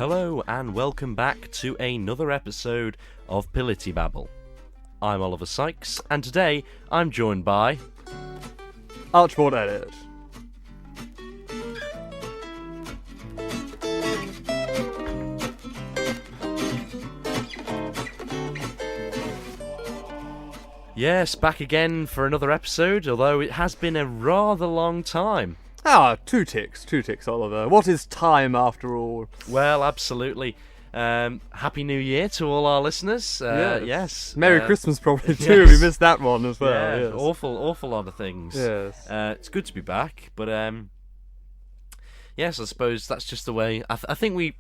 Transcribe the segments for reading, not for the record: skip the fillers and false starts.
Hello and welcome back to another episode of Politibabble. I'm Oliver Sykes and today I'm joined by... Archibald Elliott. Yes, back again for another episode, although it has been a rather long time. Two ticks, Oliver. What is time after all? Well, absolutely. Happy New Year to all our listeners. Yes. Merry Christmas probably too. Yes. We missed that one as well. Yeah, yes. awful lot of things. Yes. It's good to be back, but yes, I suppose that's just the way. I think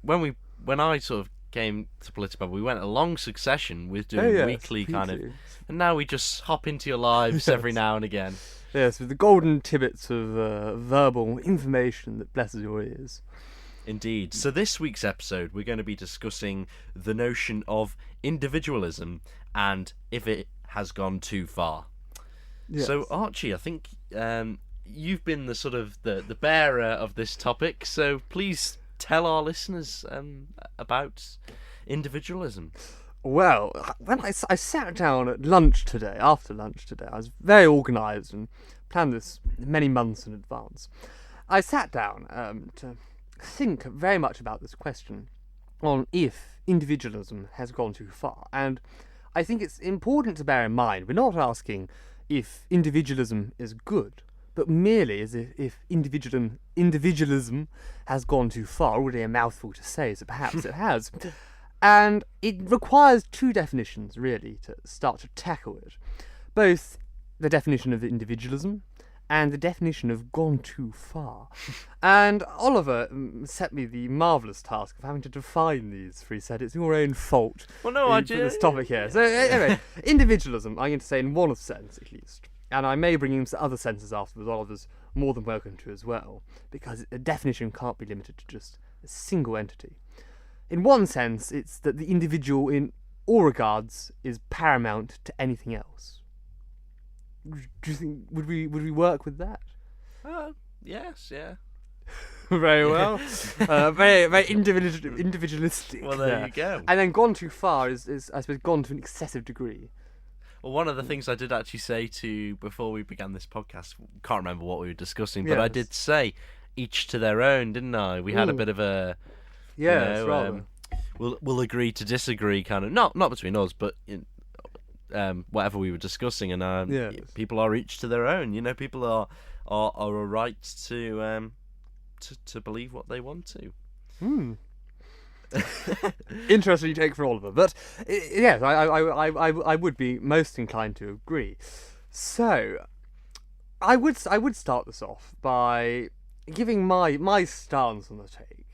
when I sort of came to Politibabble, we went a long succession with doing weekly kind of, and now we just hop into your lives every now and again. Yes, with the golden tidbits of verbal information that blesses your ears. Indeed. So this week's episode, we're going to be discussing the notion of individualism and if it has gone too far. Yes. So Archie, I think you've been the sort of the bearer of this topic, so please tell our listeners about individualism. Well, when I sat down at after lunch today, I was very organised and planned this many months in advance. I sat down to think very much about this question on if individualism has gone too far. And I think it's important to bear in mind, we're not asking if individualism is good, but merely as if individualism has gone too far. Already a mouthful to say, so perhaps it has. And it requires two definitions, really, to start to tackle it. Both the definition of individualism and the definition of gone too far. And Oliver set me the marvellous task of having to define these, for he said it's your own fault. Well, no, I put this topic here. So anyway, individualism, I'm going to say in one sense at least, and I may bring in some other senses afterwards. Oliver's more than welcome to as well, because a definition can't be limited to just a single entity. In one sense, it's that the individual in all regards is paramount to anything else. Do you think would we work with that? Yes, yeah. Very well. Very individualistic. Well, there you go. And then gone too far is I suppose gone to an excessive degree. Well, one of the things I did actually say to before we began this podcast, can't remember what we were discussing, but I did say each to their own, didn't I? We had a bit of a rather. We'll agree to disagree, kind of not between us, but in, whatever we were discussing, and people are each to their own. You know, people are a right to believe what they want to. Interesting take for Oliver, but yes, I would be most inclined to agree. So, I would start this off by giving my stance on the take.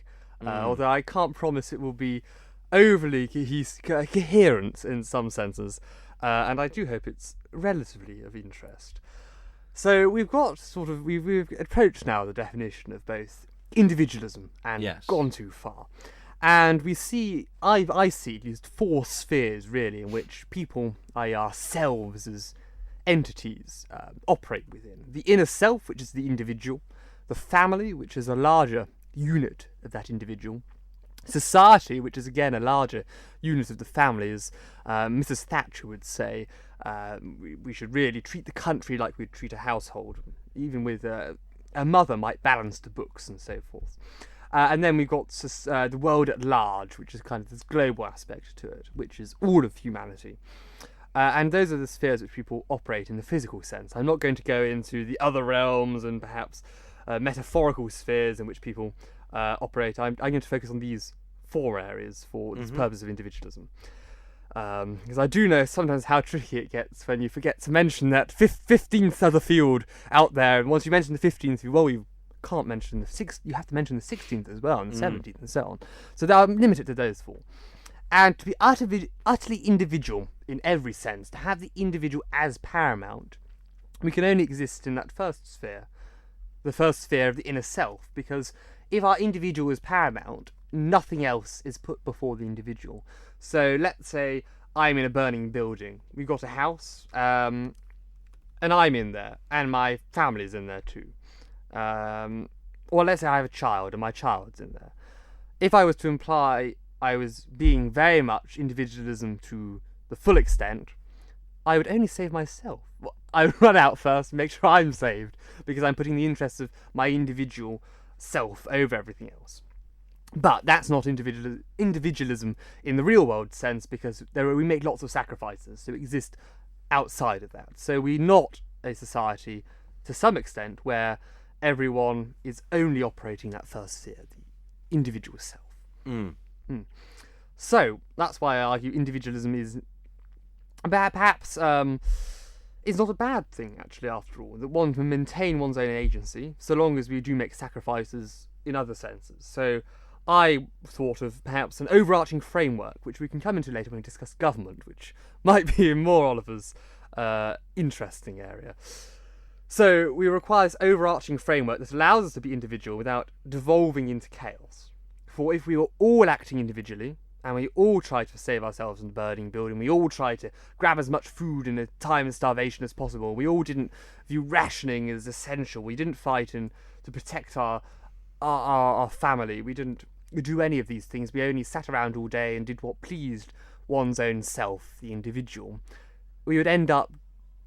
Although I can't promise it will be overly coherent in some senses, and I do hope it's relatively of interest. So we've approached now the definition of both individualism and gone too far, and I see at least four spheres really in which people, i.e. ourselves as entities, operate within: the inner self, which is the individual; the family, which is a larger unit of that individual; society, which is again a larger unit of the family. As Mrs. Thatcher would say, we should really treat the country like we'd treat a household, even with a mother might balance the books and so forth. And then we've got the world at large, which is kind of this global aspect to it, which is all of humanity. And those are the spheres which people operate in the physical sense. I'm not going to go into the other realms and perhaps metaphorical spheres in which people operate. I'm going to focus on these four areas for this purpose of individualism. Because I do know sometimes how tricky it gets when you forget to mention that 15th other field out there, and once you mention the 15th, well, you can't mention the 6th, you have to mention the 16th as well, and the 17th, and so on. So I'm limited to those four. And to be utterly individual in every sense, to have the individual as paramount, we can only exist in that first sphere, the first sphere of the inner self, because if our individual is paramount, nothing else is put before the individual. So let's say I'm in a burning building. We've got a house, and I'm in there, and my family's in there too. Or let's say I have a child, and my child's in there. if I was to imply I was being very much individualism to the full extent, I would only save myself. I would run out first and make sure I'm saved, because I'm putting the interests of my individual self over everything else. But that's not individualism in the real world sense, because we make lots of sacrifices to exist outside of that. So we're not a society, to some extent, where everyone is only operating that first sphere, the individual self. So that's why I argue individualism is perhaps is not a bad thing, actually, after all. That one can maintain one's own agency, so long as we do make sacrifices in other senses. So I thought of perhaps an overarching framework, which we can come into later when we discuss government, which might be more Oliver's interesting area. So we require this overarching framework that allows us to be individual without devolving into chaos. For if we were all acting individually, and we all try to save ourselves in the burning building, we all try to grab as much food in a time of starvation as possible, we all didn't view rationing as essential, we didn't fight to protect our family, we didn't do any of these things, we only sat around all day and did what pleased one's own self, the individual, we would end up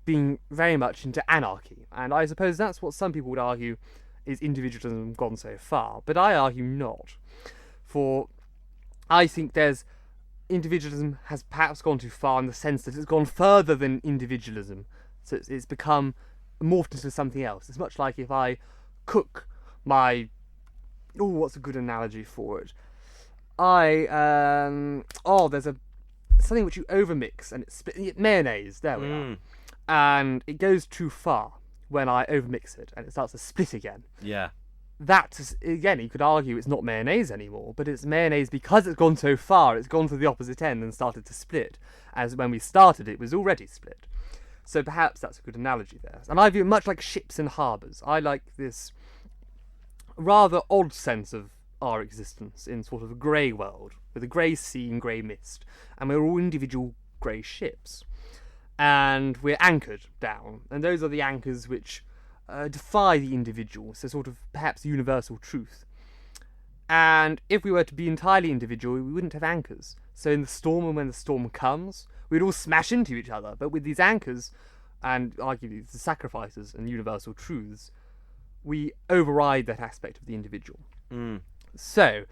being very much into anarchy. And I suppose that's what some people would argue is individualism gone so far, but I argue not. For I think individualism has perhaps gone too far in the sense that it's gone further than individualism. So it's become morphed into something else. It's much like if I cook what's a good analogy for it? There's something which you overmix and it's mayonnaise. There we are. And it goes too far when I overmix it and it starts to split again. Yeah. That, again, you could argue it's not mayonnaise anymore, but it's mayonnaise because it's gone so far, it's gone to the opposite end and started to split. As when we started, it was already split. So perhaps that's a good analogy there. And I view it much like ships in harbours. I like this rather odd sense of our existence in sort of a grey world, with a grey sea and grey mist. And we're all individual grey ships. And we're anchored down. And those are the anchors which defy the individual, so sort of perhaps universal truth. And if we were to be entirely individual, we wouldn't have anchors. So in the storm, and when the storm comes, we'd all smash into each other. But with these anchors, and arguably the sacrifices and universal truths, we override that aspect of the individual. So,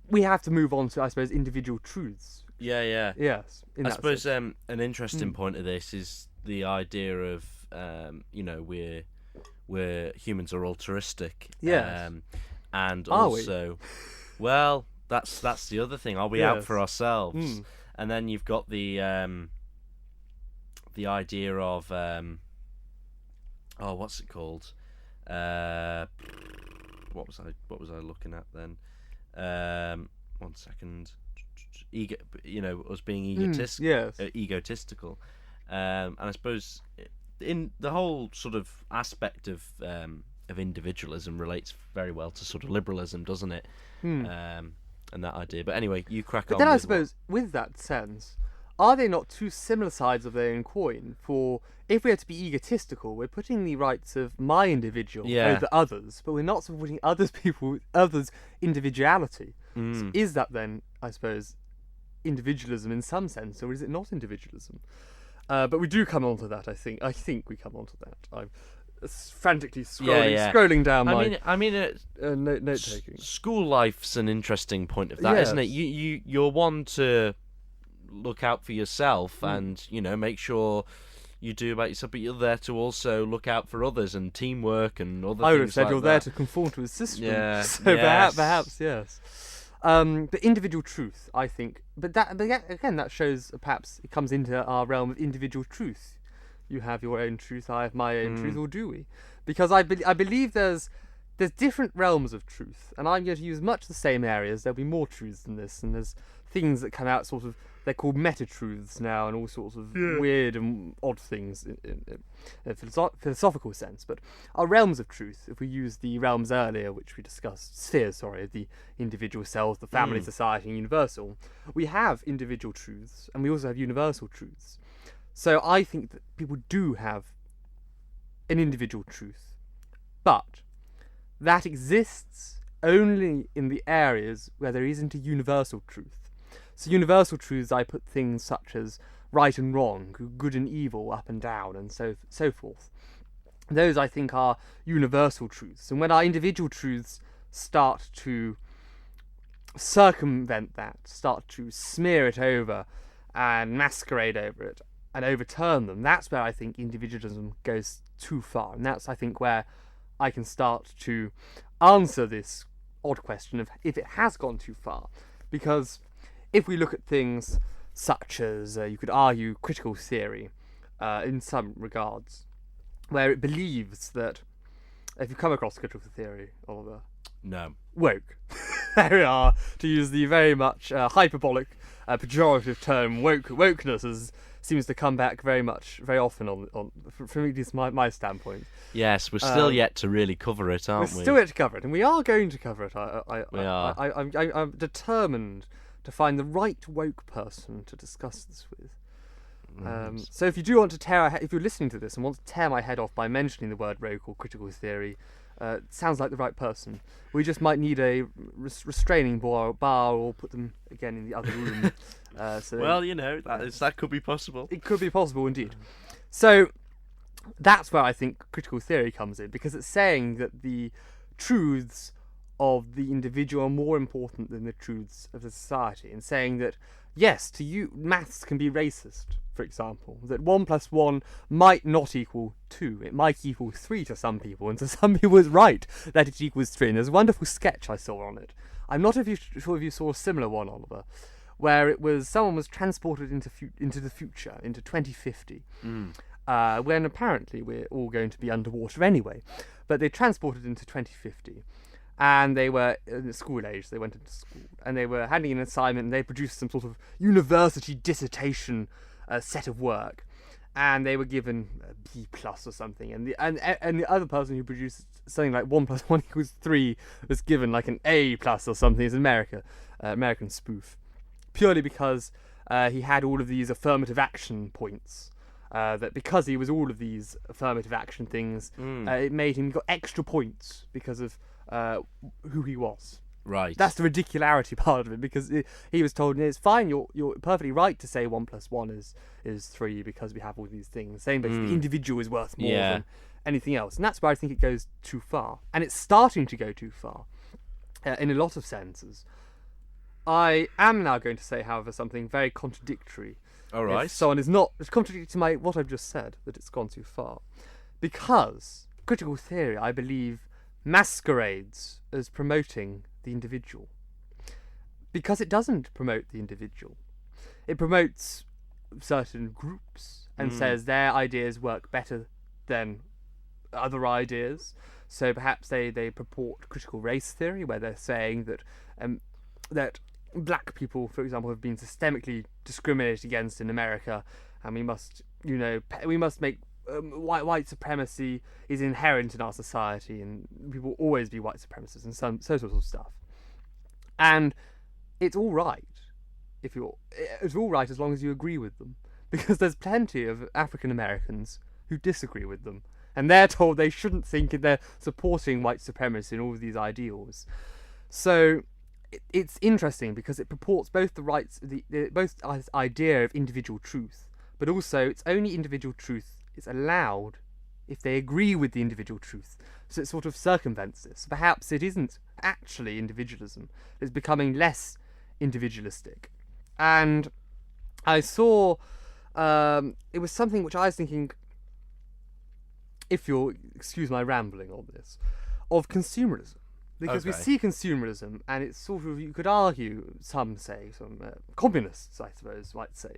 we have to move on to, I suppose, individual truths. Yeah. Yes. I suppose an interesting point of this is the idea of we're humans are altruistic. Yes. And also, well, that's the other thing. Are we out for ourselves? And then you've got the idea of what's it called? What was I looking at then? 1 second. Us being egotistical. And I suppose in the whole sort of aspect of individualism relates very well to sort of liberalism, doesn't it? And that idea. But anyway, you crack on. But then I suppose, with that sense, are they not two similar sides of their own coin? For if we are to be egotistical, we're putting the rights of my individual over others, but we're not supporting others' individuality. So is that then, I suppose, individualism in some sense, or is it not individualism? But we do come on to that, I think. I think we come on to that. I'm frantically scrolling down my note-taking. School life's an interesting point of that, isn't it? You're one to look out for yourself and, make sure you do about yourself, but you're there to also look out for others and teamwork and other things like that. I would have said you're there to conform to a system. Perhaps, yes. But individual truth, I think, but again, that shows perhaps it comes into our realm of individual truth. You have your own truth, I have my own truth, or do we? Because I believe there's different realms of truth, and I'm going to use much the same areas. There'll be more truths than this, and there's things that come out sort of, they're called meta-truths now, and all sorts of weird and odd things in a philosophical sense. But our realms of truth, if we use the realms earlier, which we discussed, spheres, the individual self, the family, society, and universal, we have individual truths, and we also have universal truths. So I think that people do have an individual truth, but that exists only in the areas where there isn't a universal truth. So universal truths, I put things such as right and wrong, good and evil, up and down, and so forth. Those, I think, are universal truths. And when our individual truths start to circumvent that, start to smear it over and masquerade over it and overturn them, that's where I think individualism goes too far. And that's, I think, where I can start to answer this odd question of if it has gone too far. Because if we look at things such as, you could argue, critical theory, in some regards, where it believes that, if you come across critical theory, Oliver? No. Woke. There we are, to use the very much hyperbolic, pejorative term, wokeness seems to come back very often on from at least my standpoint. Yes, we're still yet to really cover it, aren't we? We're still yet to cover it, and we are going to cover it. We are. I'm determined to find the right woke person to discuss this with. So if you do want to if you're listening to this and want to tear my head off by mentioning the word woke or critical theory, sounds like the right person. We just might need a restraining bar or put them again in the other room. Well, that could be possible. It could be possible indeed. So that's where I think critical theory comes in, because it's saying that the truths of the individual are more important than the truths of the society, and saying that, yes, to you, maths can be racist, for example, that 1 + 1 might not equal 2. It might equal 3 to some people, and to some people it's right that it equals 3. And there's a wonderful sketch I saw on it. I'm not sure if you saw a similar one, Oliver, where someone was transported into the future, into 2050, when apparently we're all going to be underwater anyway. But they transported into 2050. And they were in school age, they went into school, and they were handing in an assignment, and they produced some sort of university dissertation set of work, and they were given a B+ or something, and the other person who produced something like 1 + 1 = 3 was given like an A+ or something. It's an American spoof, purely because he had all of these affirmative action points. That because he was all of these affirmative action things, it made him got extra points because of who he was. Right. That's the ridicularity part of it, because he was told, it's fine, you're perfectly right to say 1 + 1 is 3 because we have all these things. Saying basically the individual is worth more than anything else. And that's where I think it goes too far. And it's starting to go too far in a lot of senses. I am now going to say, however, something very contradictory. All right. If someone is not, it's contradictory to what I've just said, that it's gone too far. Because critical theory, I believe, masquerades as promoting the individual. Because it doesn't promote the individual. It promotes certain groups and says their ideas work better than other ideas. So perhaps they purport critical race theory, where they're saying that black people, for example, have been systemically discriminated against in America, and we must make white supremacy is inherent in our society, and we will always be white supremacists, and so sort of stuff. And it's all right it's all right as long as you agree with them, because there's plenty of African Americans who disagree with them, and they're told they shouldn't think they're supporting white supremacy and all of these ideals. So it's interesting because it purports both both idea of individual truth, but also it's only individual truth is allowed if they agree with the individual truth. So it sort of circumvents this. Perhaps it isn't actually individualism. It's becoming less individualistic. And I saw it was something which I was thinking, if you'll excuse my rambling on this, of consumerism. Because we see consumerism, and it's sort of, you could argue, some communists, I suppose, might say,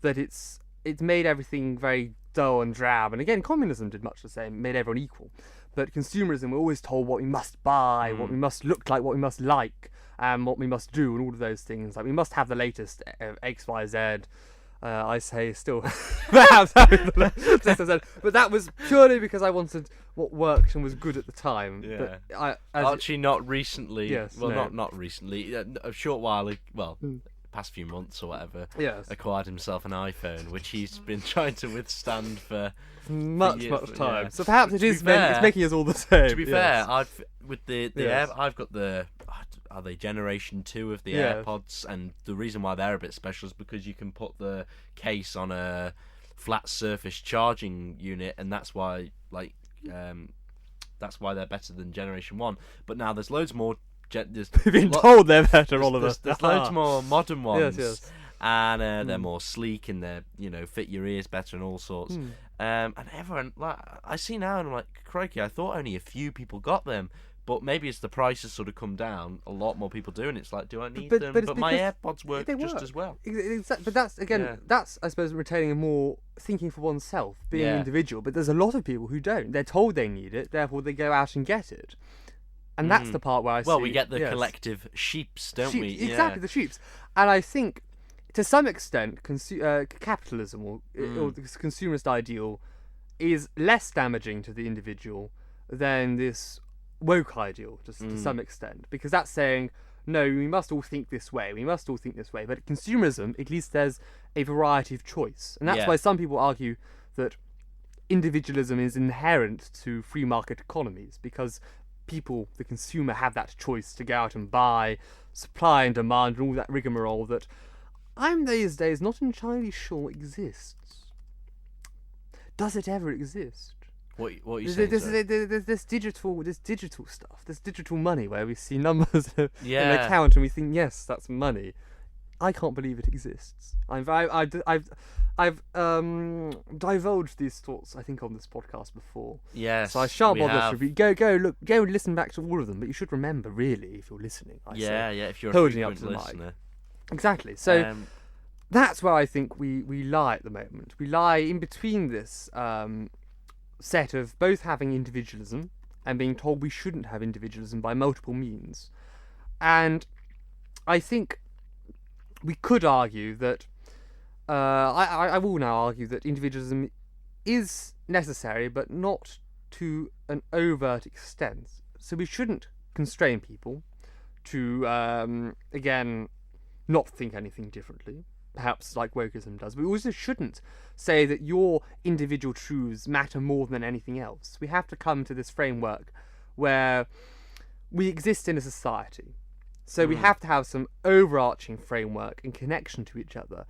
that it's made everything very dull and drab. And again, communism did much the same, made everyone equal. But consumerism, we're always told what we must buy, what we must look like, what we must like, and what we must do, and all of those things. Like, we must have the latest X, Y, Z. I say still, perhaps having the latest Z. But that was purely because I wanted what worked and was good at the time. Yeah. But Actually, not recently. Yes, well, no. not recently. A short while. Well, past few months or whatever, yes, acquired himself an iPhone, which he's been trying to withstand for much time. Yeah. So perhaps it's making us all the same. To be fair, I've got the. Are they Generation 2 of the AirPods? And the reason why they're a bit special is because you can put the case on a flat surface charging unit, and that's why they're better than Generation 1. But now there's loads more. We've been told they're better, Oliver. There's loads more modern ones. Yes. And they're more sleek and they're fit your ears better and all sorts. And everyone I see now and I'm like, crikey, I thought only a few people got them, but maybe as the price has sort of come down, a lot more people do, and it's like, do I need them? But my AirPods work just as well. But that's that's I suppose retaining a more thinking for oneself, being an individual. But there's a lot of people who don't. They're told they need it, therefore they go out and get it. And that's the part where I see... Well, we get the collective sheeps, don't we? Exactly, the sheeps. And I think, to some extent, capitalism or the consumerist ideal is less damaging to the individual than this woke ideal, just to some extent. Because that's saying, no, we must all think this way, But consumerism, at least there's a variety of choice. And that's why some people argue that individualism is inherent to free market economies, because people, the consumer, have that choice to go out and buy, supply and demand, and all that rigmarole that I'm these days not entirely sure exists. Does it ever exist? What are you saying? There's this digital stuff, this digital money where we see numbers in an account and we think, yes, that's money. I can't believe it exists. I've divulged these thoughts, I think, on this podcast before. Yes, so I shan't bother to repeat. Go and listen back to all of them. But you should remember, really, if you're listening. If you're holding a up to the listener. mic. Exactly. So that's where I think we lie at the moment. We lie in between this set of both having individualism and being told we shouldn't have individualism by multiple means. And I think we could argue that I will now argue that individualism is necessary, but not to an overt extent. So we shouldn't constrain people to, again, not think anything differently, perhaps like wokeism does. But we also shouldn't say that your individual truths matter more than anything else. We have to come to this framework where we exist in a society. So we have to have some overarching framework in connection to each other.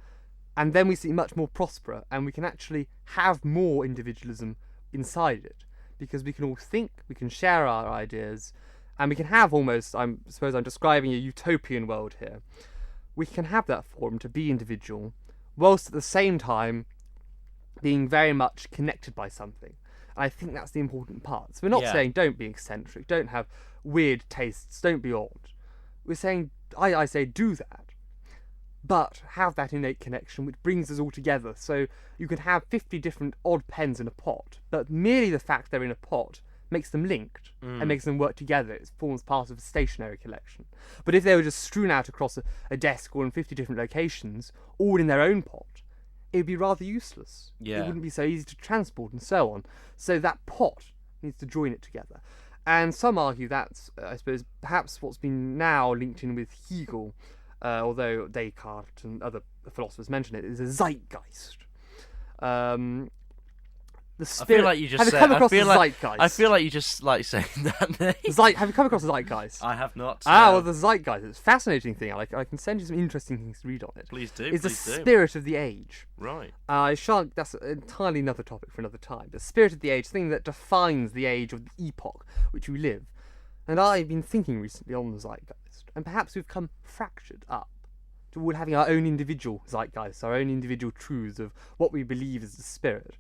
And then we see much more prosper, and we can actually have more individualism inside it. Because we can all think, we can share our ideas, and we can have almost, I suppose I'm describing a utopian world here. We can have that freedom to be individual, whilst at the same time being very much connected by something. And I think that's the important part. So we're not saying don't be eccentric, don't have weird tastes, don't be odd. We're saying, I say do that, but have that innate connection which brings us all together. So you can have 50 different odd pens in a pot, but merely the fact they're in a pot makes them linked and makes them work together. It forms part of a stationary collection. But if they were just strewn out across a desk or in 50 different locations, all in their own pot, it would be rather useless. It wouldn't be so easy to transport and so on. So that pot needs to join it together. And some argue that's, I suppose, perhaps what's been now linked in with Hegel, although Descartes and other philosophers mention it, is a zeitgeist. The spirit. I feel like you just have you come across the zeitgeist? I feel like you just like saying that name. Have you come across the zeitgeist? I have not. Well, the zeitgeist. It's a fascinating thing. I can send you some interesting things to read on it. Please do. It's the spirit of the age. Right. I shan't. That's entirely another topic for another time. The spirit of the age, thing that defines the age of the epoch which we live. And I've been thinking recently on the zeitgeist, and perhaps we've come fractured up toward having our own individual zeitgeist, our own individual truths of what we believe is the spirit.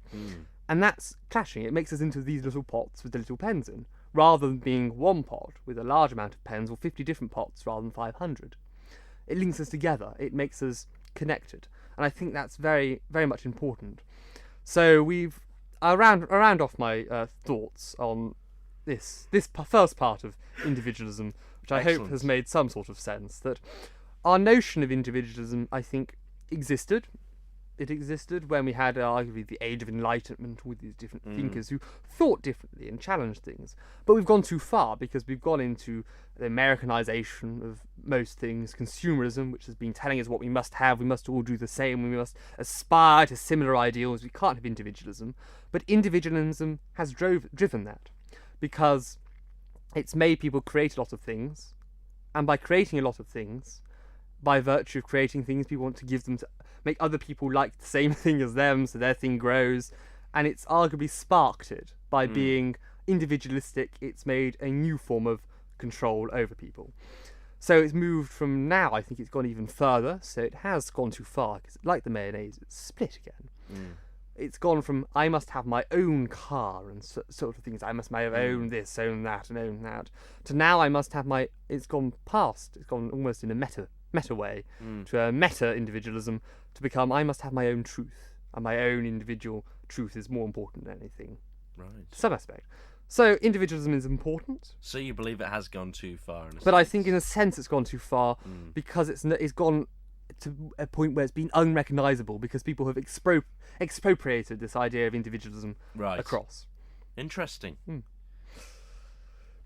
And that's clashing. It makes us into these little pots with the little pens in, rather than being one pot with a large amount of pens or 50 different pots rather than 500. It links us together. It makes us connected. And I think that's very, very much important. So I'll round off my thoughts on this first part of individualism, which I hope has made some sort of sense, that our notion of individualism, I think, existed it existed when we had arguably the Age of Enlightenment with these different thinkers who thought differently and challenged things. But we've gone too far because we've gone into the Americanization of most things, consumerism, which has been telling us what we must have, we must all do the same, we must aspire to similar ideals, we can't have individualism. But individualism has driven that because it's made people create a lot of things, and by creating a lot of things, by virtue of creating things, people want to give them to make other people like the same thing as them, so their thing grows, and it's arguably sparked it by being individualistic. It's made a new form of control over people. So it's moved from now, I think it's gone even further, so it has gone too far, because like the mayonnaise, it's split again. It's gone from, I must have my own car and sort of things, I must own this, own that, and own that, to now I must have my, it's gone past, it's gone almost in a meta way, to a meta-individualism, to become, I must have my own truth, and my own individual truth is more important than anything. Right. To some aspect. So individualism is important. So you believe it has gone too far? But I think in a sense it's gone too far because it's gone to a point where it's been unrecognisable because people have expropriated this idea of individualism across. Interesting.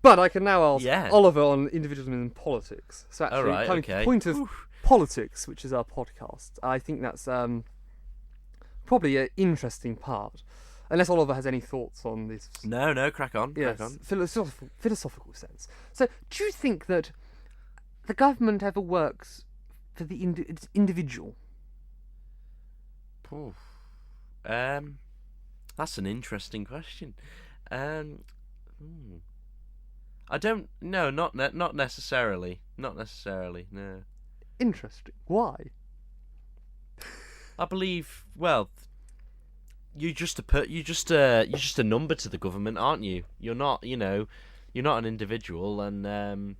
But I can now ask Oliver on individualism in politics. So actually, point of politics, which is our podcast, I think that's probably an interesting part. Unless Oliver has any thoughts on this. No, crack on. Yes, crack on. Philosophical sense. So, do you think that the government ever works for the individual? That's an interesting question. I don't. No, not necessarily. Not necessarily. No. Interesting. Why? I believe. Well. You're just a number to the government, aren't you? You're not, you're not an individual, and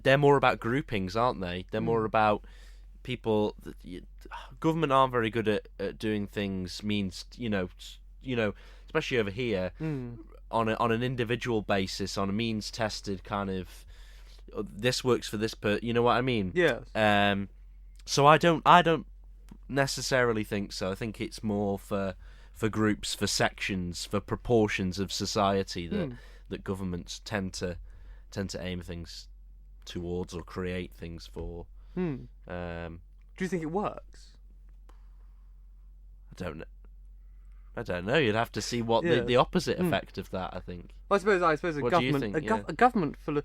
they're more about groupings, aren't they? They're more about people. Government aren't very good at doing things. Especially over here, on an individual basis, on a means tested kind of. This works for this you know what I mean? Yes. So I don't necessarily think so. I think it's more for groups, for sections, for proportions of society that governments tend to aim things towards or create things for. Do you think it works? I don't know. You'd have to see what the opposite effect of that. I think. Well, I suppose a what government, do you think? a government full of.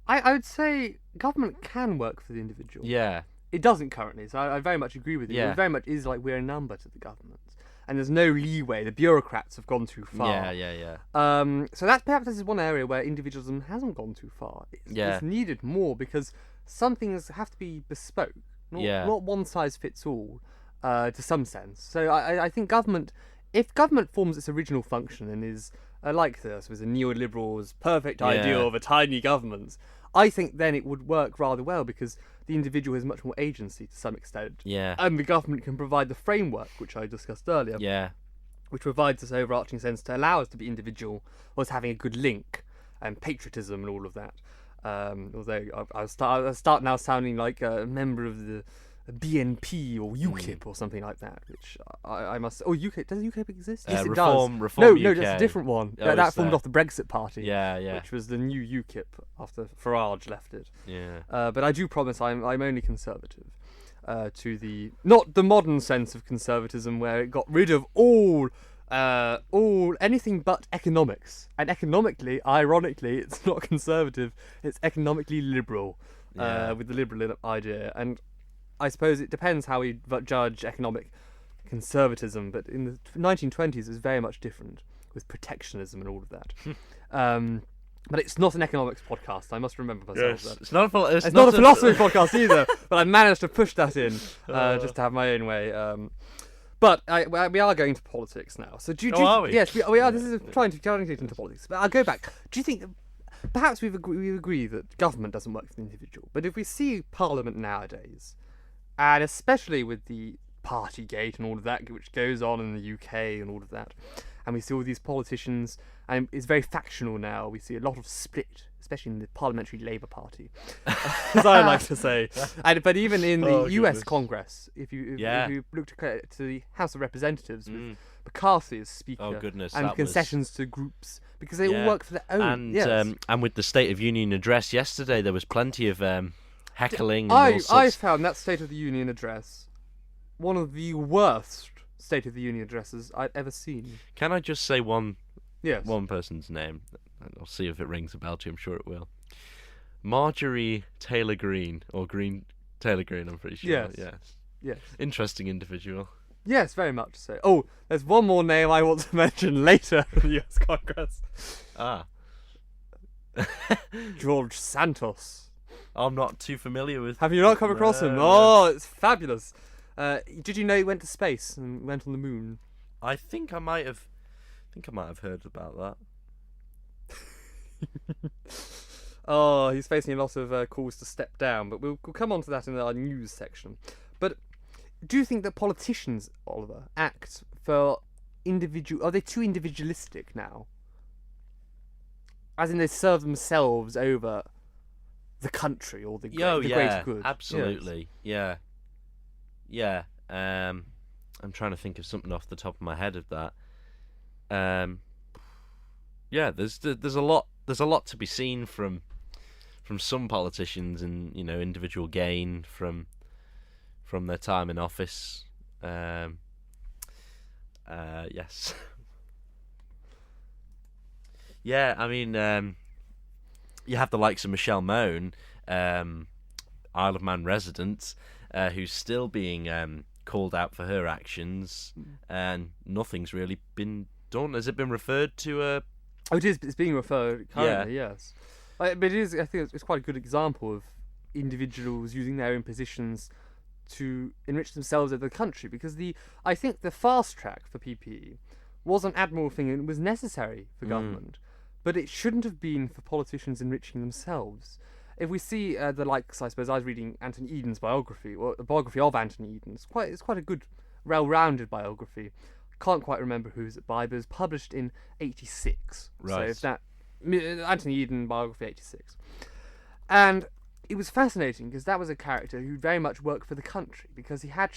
I would say government can work for the individual. Yeah. It doesn't currently, so I very much agree with you. Yeah. It very much is like we're a number to the government, and there's no leeway. The bureaucrats have gone too far. Yeah. So that's perhaps this is one area where individualism hasn't gone too far. It's needed more because some things have to be bespoke, not one size fits all, to some sense. So I think government, if government forms its original function and is like this, with the neoliberals' perfect ideal of a tiny government, I think then it would work rather well because the individual has much more agency to some extent. Yeah. And the government can provide the framework, which I discussed earlier. Yeah. Which provides this overarching sense to allow us to be individual whilst having a good link and patriotism and all of that. Although I'll start now sounding like a member of the BNP or UKIP or something like that, which I must. Oh, UKIP, does UKIP exist? Yes, it does. Reform no, UK. That's a different one. Oh, that formed off the Brexit Party. Yeah. Which was the new UKIP after Farage left it. Yeah. But I do promise I'm only conservative. To the not the modern sense of conservatism where it got rid of all anything but economics, and economically, ironically, it's not conservative. It's economically liberal, with the liberal idea and. I suppose it depends how we judge economic conservatism, but in the 1920s it was very much different with protectionism and all of that. But it's not an economics podcast. I must remember myself. Yes. It's not a philosophy podcast either. But I managed to push that in just to have my own way. But we are going to politics now. So are we? Yes, we are. This is trying to get into politics. But I'll go back. Do you think? Perhaps we agree that government doesn't work for the individual. But if we see Parliament nowadays. And especially with the Partygate and all of that, which goes on in the UK and all of that, and we see all these politicians and it's very factional now. We see a lot of split, especially in the Parliamentary Labour Party, as I like to say. But even in the US Congress, if you look to the House of Representatives with McCarthy as Speaker, and concessions to groups, because they all work for their own. And with the State of Union address yesterday, there was plenty of heckling. I found that State of the Union address one of the worst State of the Union addresses I'd ever seen. Can I just say one person's name? I'll see if it rings a bell to you. I'm sure it will. Marjorie Taylor Greene, or Green Taylor Greene, I'm pretty sure. Yes. Interesting individual. Yes, very much so. Oh, there's one more name I want to mention later in the US Congress. George Santos. I'm not too familiar with... Have you not come across him? Oh, it's fabulous. Did you know he went to space and went on the moon? I think I might have heard about that. Oh, he's facing a lot of calls to step down, but we'll come on to that in our news section. But do you think that politicians, Oliver, act for individual... Are they too individualistic now? As in they serve themselves over the country or the greater good? Absolutely. Yes. Yeah. I'm trying to think of something off the top of my head of that. There's a lot to be seen from some politicians and individual gain from their time in office. Yes. Yeah, I mean, you have the likes of Michelle Mone, Isle of Man resident, who's still being called out for her actions, and nothing's really been done. Has it been referred to? Oh, it is. It's being referred currently. Yeah. Yes, but it is. I think it's quite a good example of individuals using their own positions to enrich themselves over the country. Because I think the fast track for PPE was an admirable thing and it was necessary for government, but it shouldn't have been for politicians enriching themselves. If we see the likes, I suppose I was reading Anthony Eden's biography, or the biography of Anthony Eden. It's quite a good, well-rounded biography. Can't quite remember who's it by, but it was published in '86. Right. So it's that Anthony Eden biography '86, and it was fascinating because that was a character who very much worked for the country because he had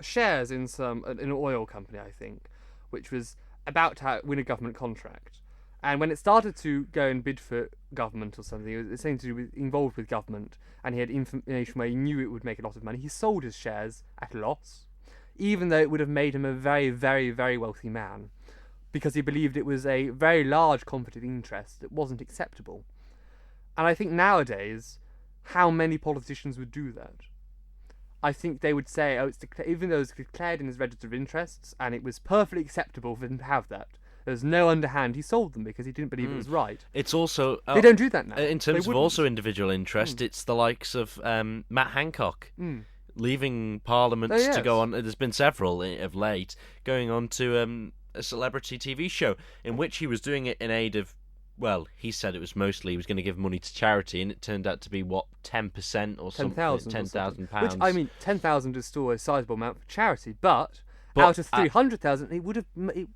shares in an oil company, I think, which was about to win a government contract. And when it started to go and bid for government or something, it was something to do with involved with government, and he had information where he knew it would make a lot of money. He sold his shares at a loss, even though it would have made him a very, very, very wealthy man, because he believed it was a very large conflict of interest that wasn't acceptable. And I think nowadays, how many politicians would do that? I think they would say, even though it was declared in his register of interests, and it was perfectly acceptable for him to have that, there's no underhand. He sold them because he didn't believe it was right. It's also... they don't do that now. In terms of also individual interest, it's the likes of Matt Hancock leaving Parliament to go on... There's been several of late, going on to a celebrity TV show in which he was doing it in aid of... Well, he said it was mostly he was going to give money to charity, and it turned out to be, 10% or something? £10,000. Which, I mean, 10,000 is still a sizable amount for charity, but out of 300,000, it would have...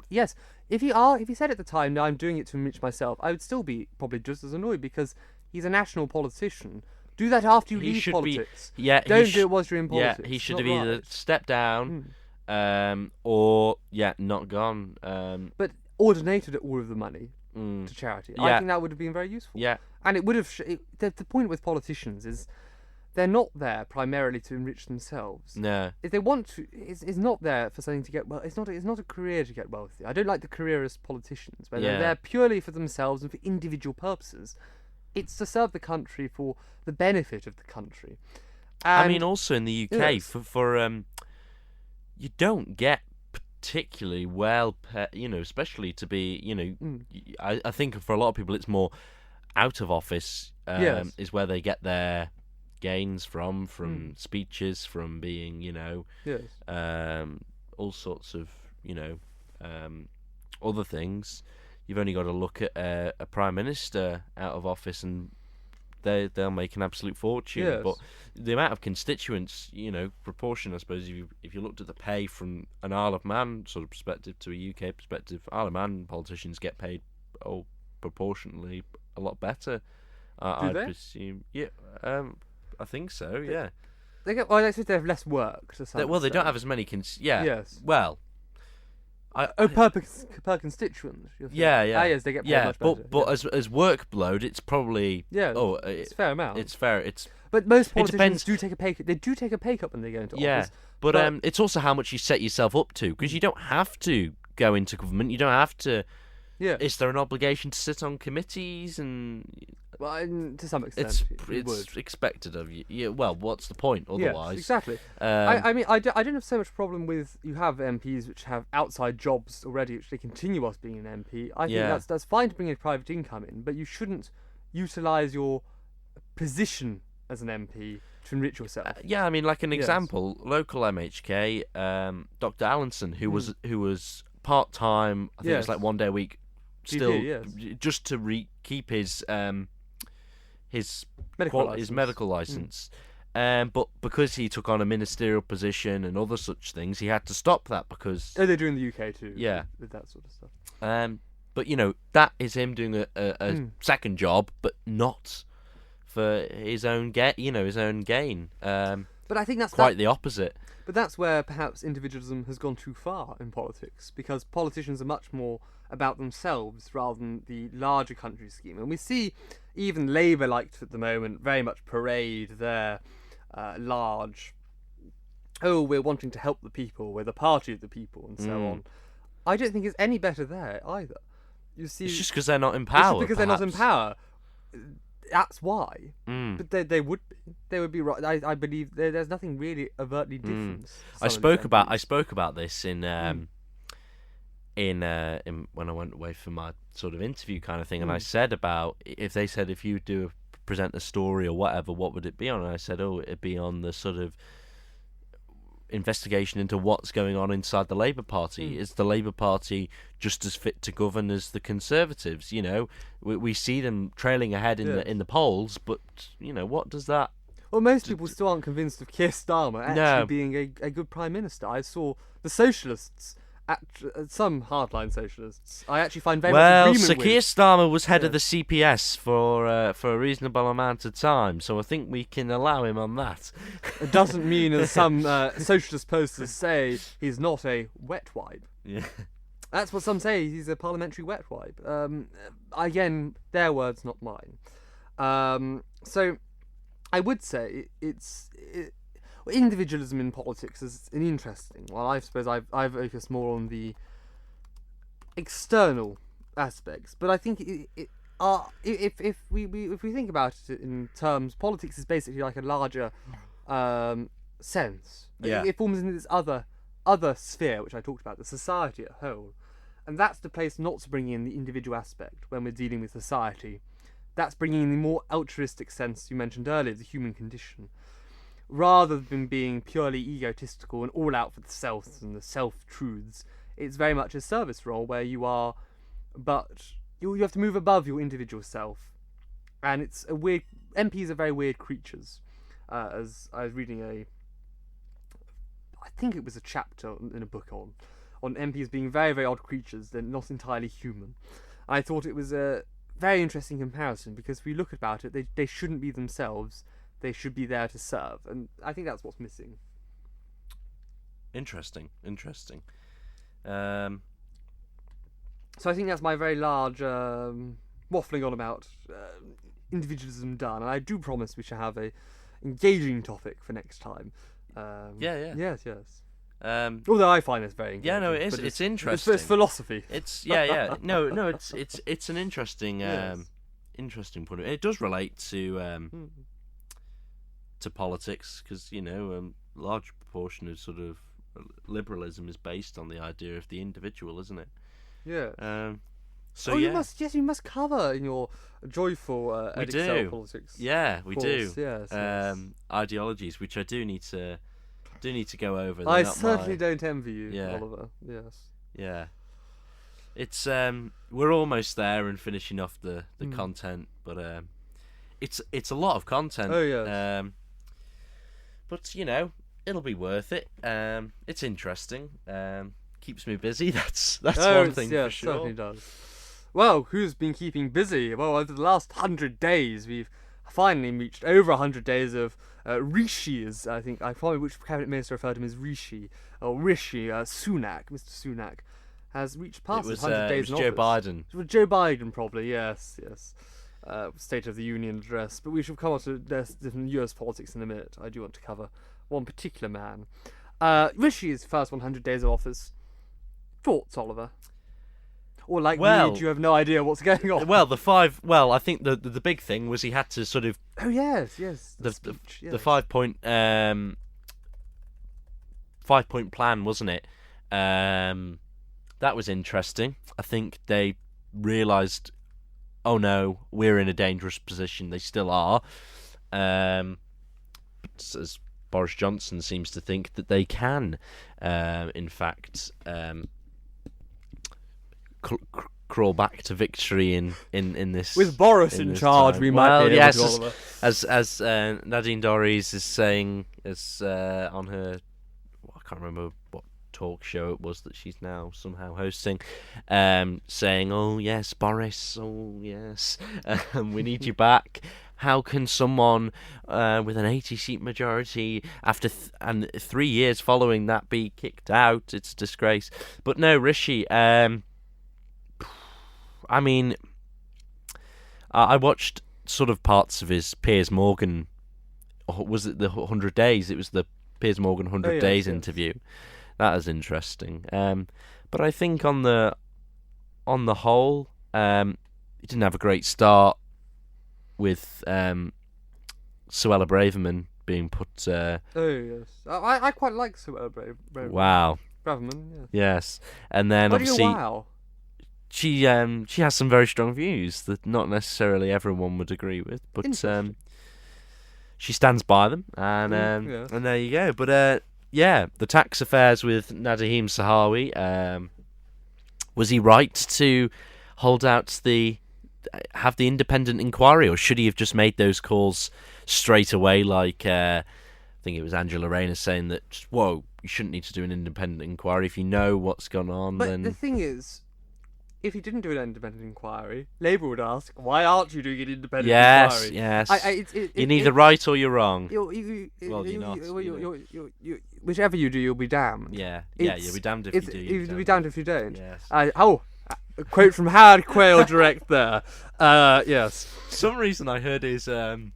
Yes, if he said at the time, no, I'm doing it to enrich myself, I would still be probably just as annoyed, because he's a national politician. Do that after you leave politics. Don't do it whilst you're in politics. Yeah, he should have either stepped down or, not gone. But or donated all of the money to charity. I think that would have been very useful. Yeah. And it would have... The point with politicians is they're not there primarily to enrich themselves. No. If they want to... It's not there for something to get... Well, it's not a career to get wealthy. I don't like the careerist politicians, where they're there purely for themselves and for individual purposes. It's to serve the country for the benefit of the country. And, I mean, also in the UK, for you don't get particularly well, especially to be, I think for a lot of people it's more out of office is where they get their gains from speeches, from being, all sorts of, other things. You've only got to look at a prime minister out of office and they'll make an absolute fortune. Yes. But the amount of constituents, proportion, I suppose, if you looked at the pay from an Isle of Man sort of perspective to a UK perspective, Isle of Man politicians get paid proportionately a lot better. Do they? Presume, yeah. I think so. Yeah. They get. Well, I suppose they have less work. To some they don't have as many. Yeah. Yes. Well. Per constituent. Yeah. Yes, they get paid much better. But as workload, it's probably it's a fair amount. It's fair. But most politicians do take a pay cut. They do take a pay cut when they go into office. But it's also how much you set yourself up to, because you don't have to go into government. You don't have to. Yeah. Is there an obligation to sit on committees and? Well, to some extent, it's expected of you. Yeah. Well, what's the point otherwise? Yes, exactly. I mean, I don't have so much problem with you have MPs which have outside jobs already, which they continue whilst being an MP. I think that's fine to bring a private income in, but you shouldn't utilise your position as an MP to enrich yourself. I mean, like an example, local MHK, Dr. Allinson, who was part time. I think it was like 1 day a week. Still, just to keep his medical license. But because he took on a ministerial position and other such things, he had to stop that because. Oh, they do in the UK too. Yeah, with that sort of stuff. But that is him doing a second job, but not for his own gain. But I think that's quite the opposite. But that's where perhaps individualism has gone too far in politics, because politicians are much more about themselves rather than the larger country scheme. And we see even Labour, like at the moment, very much parade their large, we're wanting to help the people, we're the party of the people, and so on. I don't think it's any better there either. You see, it's just because they're not in power. It's because they're not in power. That's why. But they would be. They would be right. I believe there's nothing really overtly different. I spoke about this in when I went away for my sort of interview kind of thing, and I said about if you present a story or whatever, what would it be on? And I said, it'd be on the sort of investigation into what's going on inside the Labour Party. Is the Labour Party just as fit to govern as the Conservatives? We see them trailing ahead in the polls, but what does that? Well, most people still aren't convinced of Keir Starmer actually being a good Prime Minister. I saw the Socialists, some hardline Socialists, I actually find very much agreement with. Well, Keir Starmer was head of the CPS for a reasonable amount of time, so I think we can allow him on that. It doesn't mean, as some Socialist posters say, he's not a wet wipe. Yeah. That's what some say, he's a parliamentary wet wipe. Again, their words, not mine. So, I would say individualism in politics is an interesting. Well, I suppose I focus more on the external aspects, but I think if we think about it in terms, politics is basically like a larger sense. Yeah. It forms into this other sphere, which I talked about, the society at whole, and that's the place not to bring in the individual aspect when we're dealing with society. That's bringing in the more altruistic sense you mentioned earlier, the human condition. Rather than being purely egotistical and all out for the self and the self-truths, it's very much a service role where you are, but you have to move above your individual self. And it's a weird, MPs are very weird creatures. As I was reading I think it was a chapter in a book on MPs being very, very odd creatures, they're not entirely human. I thought it was a very interesting comparison, because if we look about it, they shouldn't be themselves. They should be there to serve, and I think that's what's missing. Interesting. So I think that's my very large waffling on about individualism done, and I do promise we shall have a engaging topic for next time. Yes. Although I find this very engaging. Yeah, no, it is. It's interesting. It's philosophy. It's No, it's an interesting interesting point. It does relate to politics, because large proportion of sort of liberalism is based on the idea of the individual, isn't it? Yeah. You must cover in your joyful Excel politics. Yeah, we do. Yes. Ideologies, which I do need to go over. I certainly don't envy you, Oliver. Yes. Yeah. It's we're almost there and finishing off the content, but it's a lot of content. Oh yeah. But it'll be worth it. It's interesting. Keeps me busy. That's one thing for sure. Certainly does. Well, who's been keeping busy? Well, over the last 100 days, we've finally reached over 100 days of Rishi's. I think I forget which cabinet minister referred to him as Rishi or Rishi Sunak. Mr. Sunak has reached past 100 days in office. Joe Biden. It was Joe Biden, probably. Yes. State of the Union address. But we shall come on to different US politics in a minute. I do want to cover one particular man. Rishi's first 100 days of office. Thoughts, Oliver? Or me, do you have no idea what's going on? Well, I think the big thing was he had to sort of. Oh yes. The 5-point 5-point plan, wasn't it? That was interesting. I think they realised, oh no, we're in a dangerous position. They still are. As Boris Johnson seems to think that they can, in fact, crawl back to victory in this. With Boris in charge, we might be able to, Oliver. As Nadine Dorries is saying, on her, I can't remember what talk show it was that she's now somehow hosting, saying, "Oh yes, Boris, oh yes, we need you back." How can someone with an 80-seat majority after 3 years following that be kicked out? It's a disgrace. But no, Rishi. I mean, I watched sort of parts of his Piers Morgan. Was it the 100 Days? It was the Piers Morgan 100 Days interview. That was interesting. But I think on the whole, he didn't have a great start with Suella Braverman being put. Oh yes, I quite like Suella Braverman. Wow. Braverman, yes. Yes, and then obviously. Wow. She has some very strong views that not necessarily everyone would agree with, but she stands by them, and and there you go. But the tax affairs with Nadhim Zahawi, was he right to hold out have the independent inquiry, or should he have just made those calls straight away? Like I think it was Angela Rayner saying that, whoa, you shouldn't need to do an independent inquiry if you know what's gone on. But then the thing is, if he didn't do an independent inquiry, Labour would ask, why aren't you doing an independent inquiry? Yes. You're neither right or you're wrong. You're not. Whichever you do, you'll be damned. Yeah, you'll be damned if you do. You'll be damned if you don't. Yes. A quote from Howard Quayle direct there. Yes. For some reason I heard his little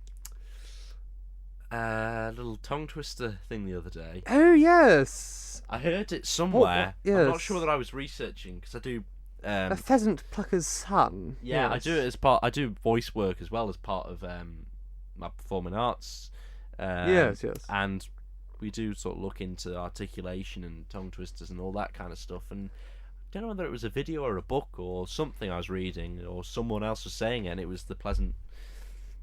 tongue twister thing the other day. Oh, yes. I heard it somewhere. Yes. I'm not sure that I was researching, because I do... a pheasant plucker's son. Yeah, yes. I do it as part. I do voice work as well as part of my performing arts. Yes. And we do sort of look into articulation and tongue twisters and all that kind of stuff. And I don't know whether it was a video or a book or something I was reading, or someone else was saying it, and it was the pheasant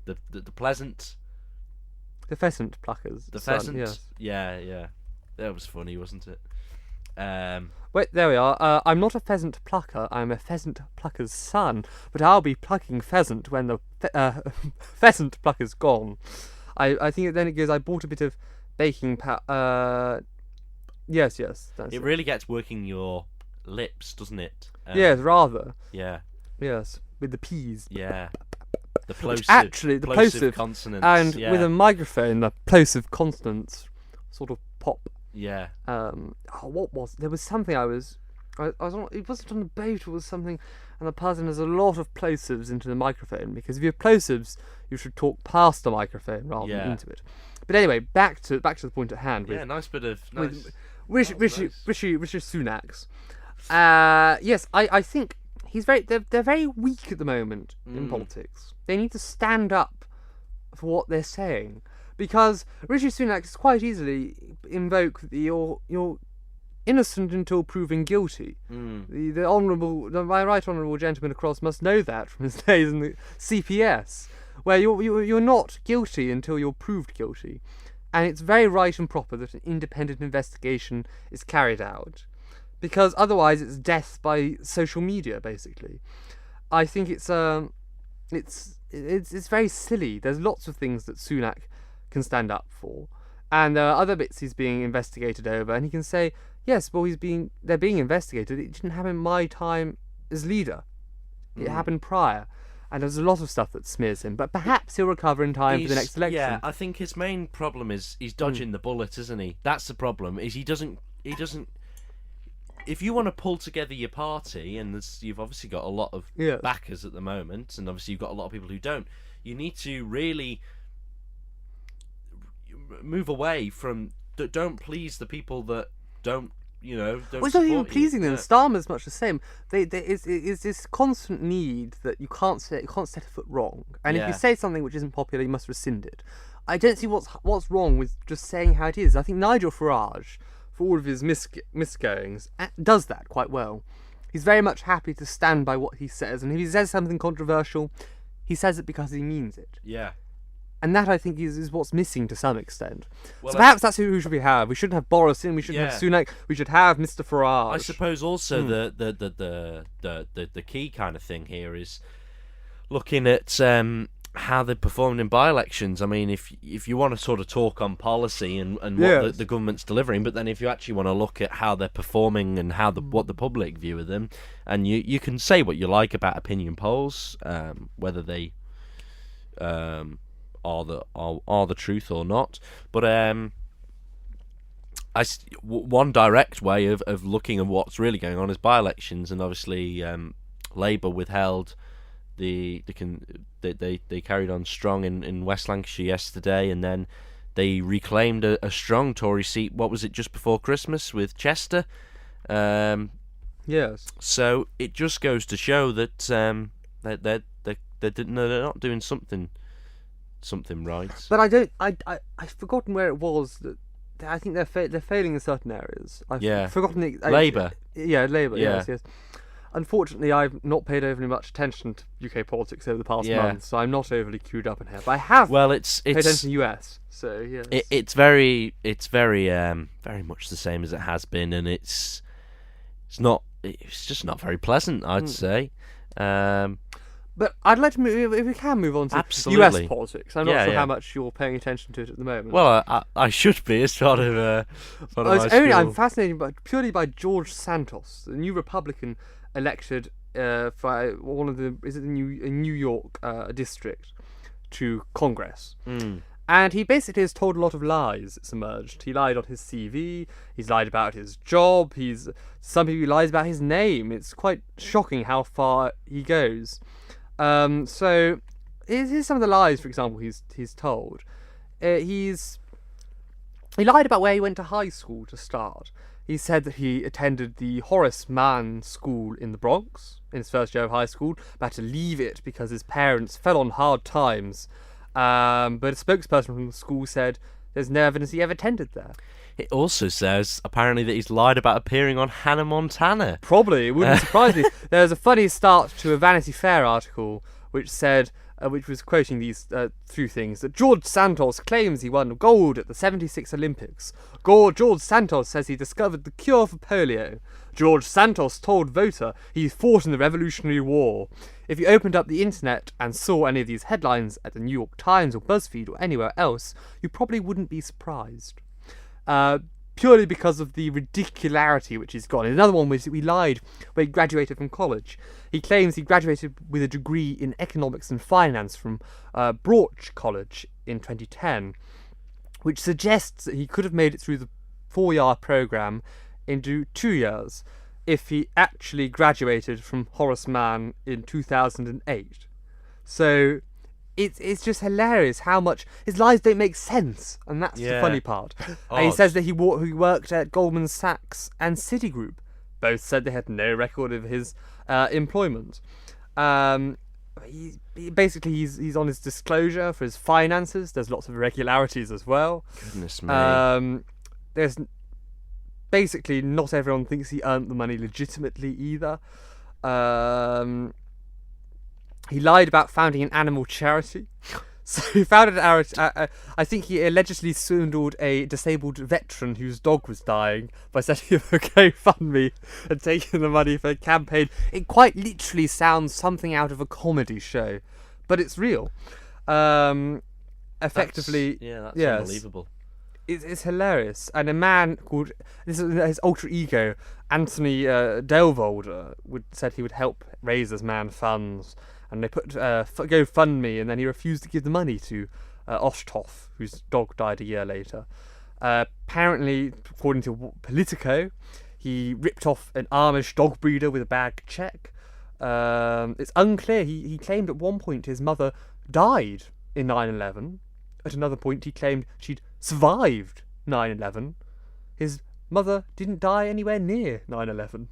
pluckers. The son, pheasant. yes. Yeah. That was funny, wasn't it? Wait, there we are. I'm not a pheasant plucker. I'm a pheasant plucker's son. But I'll be plucking pheasant when the pheasant plucker's gone. I think then it goes. I bought a bit of baking powder. Yes. That's it. Really gets working your lips, doesn't it? Yes, rather. Yeah. Yes, with the P's. Yeah. The plosive. Actually, the plosive consonants. And with a microphone, the plosive consonants sort of pop. Yeah. What was there was something I was on, it wasn't on the boat, it was something, and the person has a lot of plosives into the microphone, because if you have plosives you should talk past the microphone rather than into it. But anyway, back to the point at hand. Nice bit of Rishi Sunak's. Yes, I think they're very weak at the moment in politics. They need to stand up for what they're saying. Because Rishi Sunak is quite easily invoke you're innocent until proven guilty. The my right honourable gentleman across must know that from his days in the CPS, where you're not guilty until you're proved guilty, and it's very right and proper that an independent investigation is carried out, because otherwise it's death by social media. Basically, I think it's it's very silly. There's lots of things that Sunak can stand up for, and there are other bits he's being investigated over, and he can say, yes, well, they're being investigated. It didn't happen in my time as leader. It happened prior. And there's a lot of stuff that smears him, but perhaps he'll recover in time for the next election. Yeah, I think his main problem is he's dodging the bullet, isn't he? That's the problem. Is he doesn't. If you want to pull together your party, and you've obviously got a lot of backers at the moment, and obviously you've got a lot of people who don't, you need to really move away from. Don't please the people that don't. Don't it's not even pleasing them. Starmer's much the same. It's this constant need that you can't set a foot wrong, and if you say something which isn't popular, you must rescind it. I don't see what's wrong with just saying how it is. I think Nigel Farage, for all of his misgoings, does that quite well. He's very much happy to stand by what he says, and if he says something controversial, he says it because he means it. Yeah. And that, I think, is what's missing to some extent. Well, so perhaps that's who should we have. We shouldn't have Boris in. We shouldn't have Sunak. We should have Mr. Farage. I suppose also the key kind of thing here is looking at how they performed in by-elections. I mean, if you want to sort of talk on policy and what the government's delivering, but then if you actually want to look at how they're performing and how what the public view of them, and you can say what you like about opinion polls, whether they are the truth or not, but one direct way of looking at what's really going on is by-elections, and obviously Labour withheld they carried on strong in West Lancashire yesterday, and then they reclaimed a strong Tory seat. What was it, just before Christmas with Chester? Yes. So it just goes to show that they're not doing something right. But I've forgotten where it was that I think they're failing in certain areas. I've forgotten Labour. Labour. Yes. Unfortunately, I've not paid overly much attention to UK politics over the past month, so I'm not overly queued up in here. But I have paid attention to US. So yes. It's very very much the same as it has been, and it's just not very pleasant, I'd say. But I'd like to move, if we can move on to US politics. I'm not sure how much you're paying attention to it at the moment. Well, I should be as part of my school. I'm fascinated purely by George Santos, the new Republican elected for one of the New York district to Congress. And he basically has told a lot of lies, it's emerged. He lied on his CV, he's lied about his job, some people he lies about his name. It's quite shocking how far he goes. So here's some of the lies, for example, he's told. He lied about where he went to high school to start. He said that he attended the Horace Mann School in the Bronx in his first year of high school, but had to leave it because his parents fell on hard times. But a spokesperson from the school said there's no evidence he ever attended there. It also says, apparently, that he's lied about appearing on Hannah Montana. Probably, it wouldn't surprise me. There's a funny start to a Vanity Fair article which said, which was quoting these few things, that George Santos claims he won gold at the '76 Olympics. George Santos says he discovered the cure for polio. George Santos told voter he fought in the Revolutionary War. If you opened up the internet and saw any of these headlines at the New York Times or BuzzFeed or anywhere else, you probably wouldn't be surprised. Purely because of the ridicularity which he's got. Another one was that he lied when he graduated from college. He claims he graduated with a degree in economics and finance from Broach College in 2010, which suggests that he could have made it through the 4-year programme into 2 years if he actually graduated from Horace Mann in 2008. So it's just hilarious how much his lies don't make sense, and that's the funny part. And he says that he worked at Goldman Sachs and Citigroup. Both said they had no record of his employment. He's on his disclosure for his finances. There's lots of irregularities as well. Goodness me. There's basically not everyone thinks he earned the money legitimately either. He lied about founding an animal charity. So he founded I think he allegedly swindled a disabled veteran whose dog was dying by setting up a GoFundMe and taking the money for a campaign. It quite literally sounds something out of a comedy show. but it's real. Effectively, that's unbelievable. It's hilarious. And a man called, this is his alter ego, Anthony Delvolder, said he would help raise this man funds, and they put GoFundMe, and then he refused to give the money to Osthoff, whose dog died a year later. Apparently, according to Politico, he ripped off an Amish dog breeder with a bad check. It's unclear. He claimed at one point his mother died in 9/11. At another point, he claimed she'd survived 9/11. His mother didn't die anywhere near 9/11.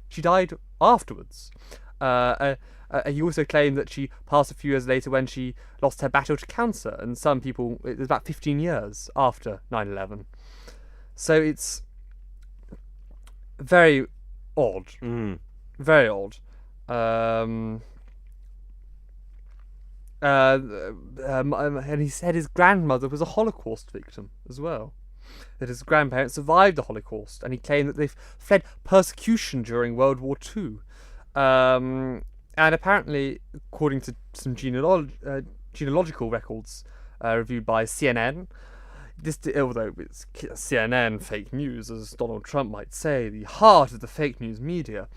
She died afterwards. He also claimed that she passed a few years later when she lost her battle to cancer, and some people, it was about 15 years after 9/11. So it's very odd. Very odd. And he said his grandmother was a Holocaust victim as well. That his grandparents survived the Holocaust, and he claimed that they fled persecution during World War II. And apparently, according to some genealogical records reviewed by CNN, although it's CNN fake news, as Donald Trump might say, the heart of the fake news media,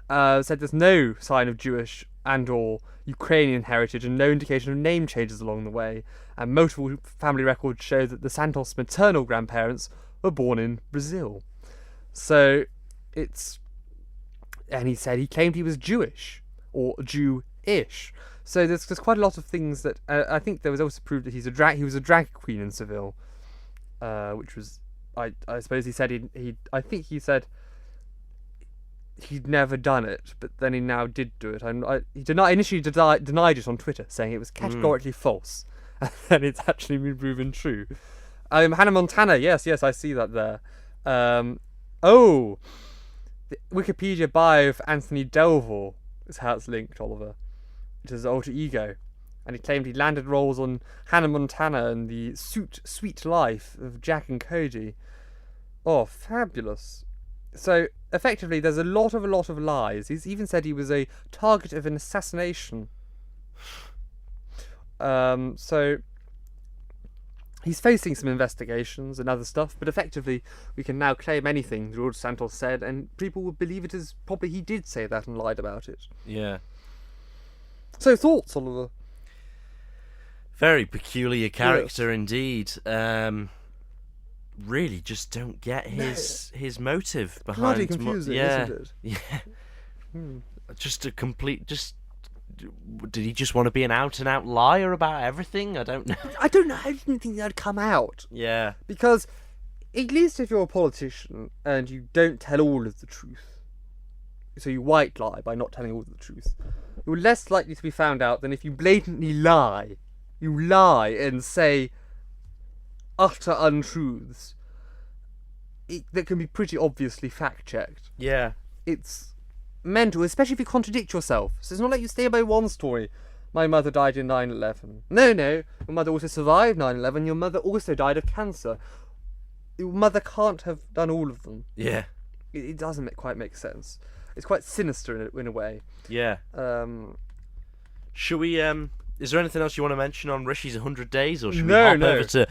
said there's no sign of Jewish and or Ukrainian heritage and no indication of name changes along the way, and multiple family records show that the Santos' maternal grandparents were born in Brazil. So and he said he claimed he was Jewish or Jew-ish. So there's quite a lot of things that I think there was also proved that he was a drag queen in Seville, which was I suppose he said I think he said he'd never done it, but then he now did do it. He initially denied it on Twitter, saying it was categorically false, and then it's actually been proven true. Hannah Montana, yes, I see that there. The Wikipedia bio of Anthony Delville is how it's linked, Oliver. It is his alter ego, and he claimed he landed roles on Hannah Montana and the Sweet Life of Jack and Cody. Oh, fabulous. So, effectively, there's a lot of lies. He's even said he was a target of an assassination. So, he's facing some investigations and other stuff, but effectively, we can now claim anything George Santos said, and people will believe it as probably he did say that and lied about it. Yeah. So, thoughts, Oliver? Very peculiar character indeed. Really just don't get his motive behind. Bloody confusing, isn't it? Yeah. Just a complete. Did he just want to be an out-and-out liar about everything? I don't know. I didn't think that'd come out. Yeah. Because at least if you're a politician and you don't tell all of the truth, so you white lie by not telling all of the truth, you're less likely to be found out than if you blatantly lie. You lie and say utter untruths that can be pretty obviously fact-checked. Yeah. It's mental, especially if you contradict yourself. So it's not like you stay by one story. My mother died in 9/11. No, your mother also survived 9/11. Your mother also died of cancer. Your mother can't have done all of them. Yeah. It doesn't quite make sense. It's quite sinister in a way. Yeah. Should we... Is there anything else you want to mention on Rishi's 100 Days, or should we hop over to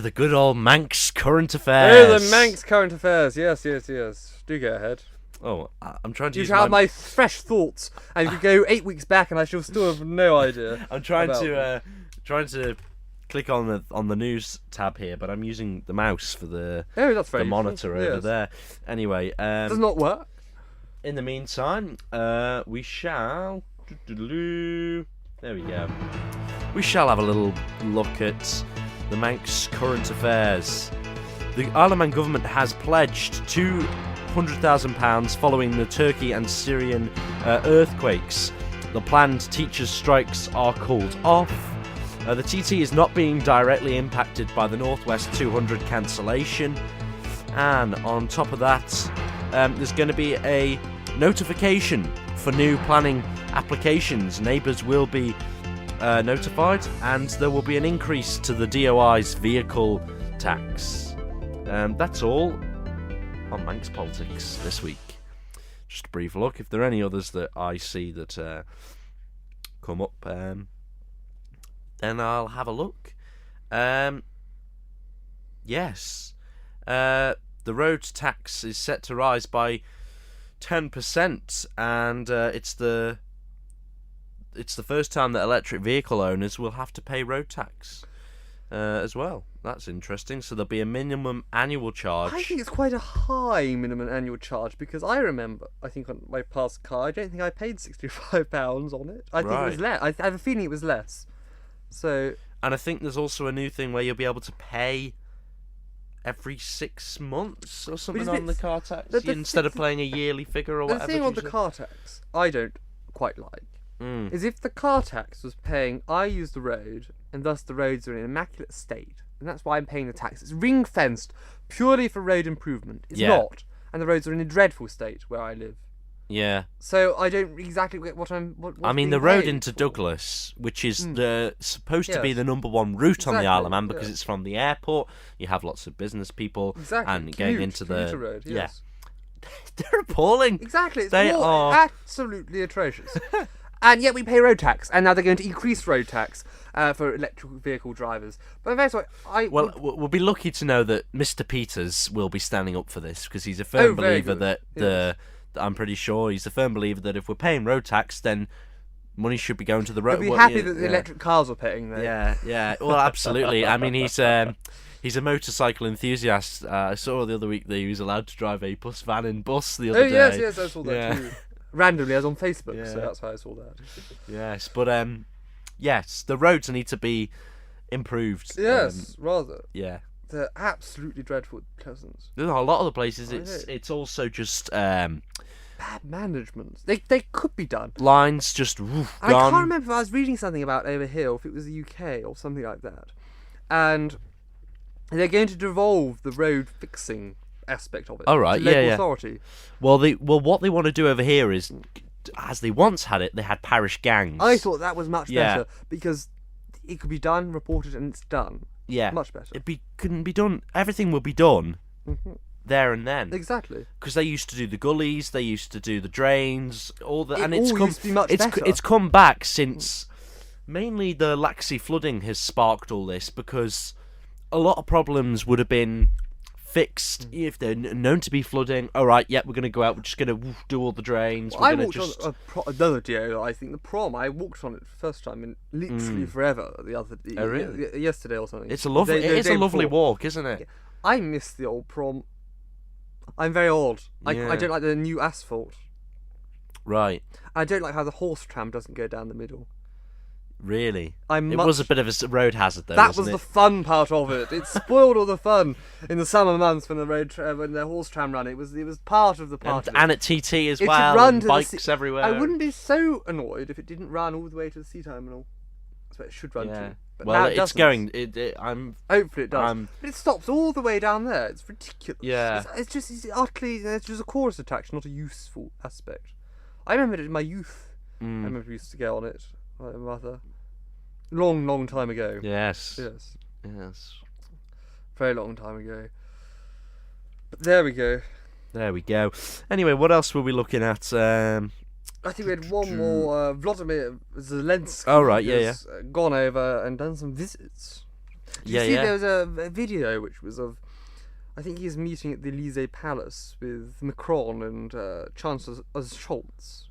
the good old Manx current affairs? Oh, the Manx current affairs. Yes. Do go ahead. Oh, I'm trying to You have my fresh thoughts, and you could go 8 weeks back, and I shall still have no idea. I'm trying to click on the news tab here, but I'm using the mouse for the monitor over there. Anyway, does not work. In the meantime, we shall. There we go. We shall have a little look at the Manx current affairs. The Isle of Man government has pledged £200,000 following the Turkey and Syrian earthquakes. The planned teachers' strikes are called off. The TT is not being directly impacted by the Northwest 200 cancellation. And on top of that, there's going to be a notification for new planning applications. Neighbours will be notified, and there will be an increase to the DOI's vehicle tax. That's all on Manx politics this week. Just a brief look. If there are any others that I see that come up, then I'll have a look. Yes. The road tax is set to rise by 10%, and it's the first time that electric vehicle owners will have to pay road tax as well. That's interesting. So there'll be a minimum annual charge. I think it's quite a high minimum annual charge, because I remember, I think on my past car, I don't think I paid £65 on it. I think it was less. I have a feeling it was less. So. And I think there's also a new thing where you'll be able to pay every 6 months or something on the car tax, instead of paying a yearly figure or whatever. The thing on the car tax I don't quite like is if the car tax was paying, I use the road, and thus the roads are in an immaculate state, and that's why I'm paying the tax. It's ring fenced purely for road improvement. It's not, and the roads are in a dreadful state where I live. Yeah. So I don't exactly get what I'm. I mean, the road into Douglas, which is supposed to be the number one route on the Isle of Man, because it's from the airport. You have lots of business people and going into the road. Yes. They're appalling. Exactly. They are absolutely atrocious. And yet we pay road tax, and now they're going to increase road tax for electric vehicle drivers. But that's why we'll be lucky to know that Mr. Peters will be standing up for this, because he's a firm believer that I'm pretty sure he's a firm believer that if we're paying road tax, then money should be going to the road. He'll be happy that the electric cars are paying though. Yeah. Well, absolutely. I mean, he's a motorcycle enthusiast. I saw the other week that he was allowed to drive a bus van and bus the other day. Yes, I saw that too. Randomly, I was on Facebook, so that's why I saw that. Yes, but yes, the roads need to be improved. Yes, rather. Yeah. They're absolutely dreadful at Pleasance. There's a lot of the places. It's also just bad management. They could be done. Lines just gone. I can't remember if I was reading something about over here, or if it was the UK or something like that. And they're going to devolve the road fixing aspect of it. All right, to local authority. Well, what they want to do over here is, as they once had it, they had parish gangs. I thought that was much better, because it could be done, reported, and it's done. Yeah, much better. Couldn't be done. Everything would be done there and then. Exactly. Because they used to do the gullies, they used to do the drains, and used to be much better. It's come back since mainly the Laxey flooding has sparked all this, because a lot of problems would have been fixed if they're known to be flooding. All right, we're going to go out. We're just going to do all the drains. I walked on another DO. I think the prom. I walked on it the first time in literally forever. Yesterday or something. It's a lovely walk, isn't it? I miss the old prom. I'm very old. I don't like the new asphalt. Right. I don't like how the horse tram doesn't go down the middle. Really? It was a bit of a road hazard, though. That was the fun part of it. It spoiled all the fun in the summer months when when the horse tram ran. It was part of the party. And at TT as well. And bikes everywhere. I wouldn't be so annoyed if it didn't run all the way to the sea terminal. That's where it should run to. But well, now it's going. Hopefully it does. But it stops all the way down there. It's ridiculous. Yeah. It's just a chorus attraction, not a useful aspect. I remember it in my youth. I remember we used to go on it. My mother. Long time ago. Yes. Very long time ago. But there we go. Anyway, what else were we looking at? I think we had one more. Vladimir Zelensky. Oh, right, has gone over and done some visits. Did you see there was a video which was of, I think he's meeting at the Elysee Palace with Macron and Chancellor Scholz.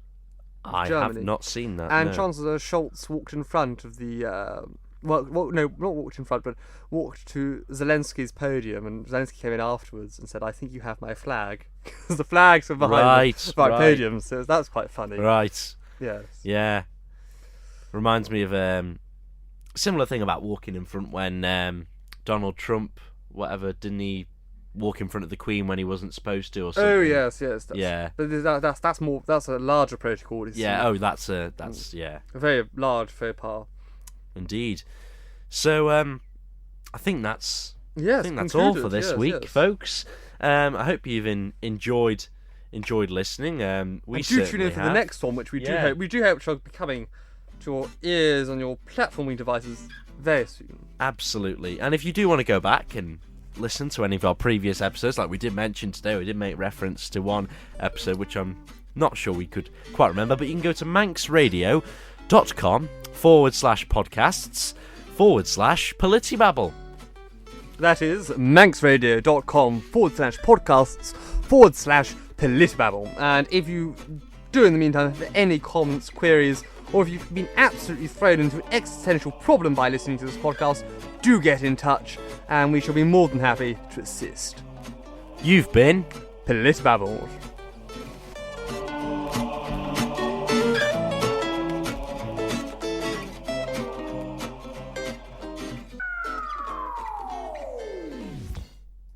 I Germany. have not seen that. And no. Chancellor Scholz walked in front of the not walked in front, but walked to Zelensky's podium, and Zelensky came in afterwards and said, "I think you have my flag," because the flags were behind the podium. So that's quite funny. Right. Yes. Yeah. Reminds me of similar thing about walking in front when Donald Trump, didn't he walk in front of the Queen when he wasn't supposed to, or something? Oh yes. But that's a larger protocol. That's a very large faux pas. Indeed. So I think that's all for this week, folks. I hope you've enjoyed listening. We do tune in for the next one, which we do hope shall be coming to your ears on your platforming devices very soon. Absolutely. And if you do want to go back and listen to any of our previous episodes, like we did mention today, we did make reference to one episode which I'm not sure we could quite remember, but you can go to manxradio.com/podcasts, /Politibabble. That is manxradio.com/podcasts/Politibabble. And if you do in the meantime have any comments, queries, or if you've been absolutely thrown into an existential problem by listening to this podcast, do get in touch, and we shall be more than happy to assist. You've been Politibabble.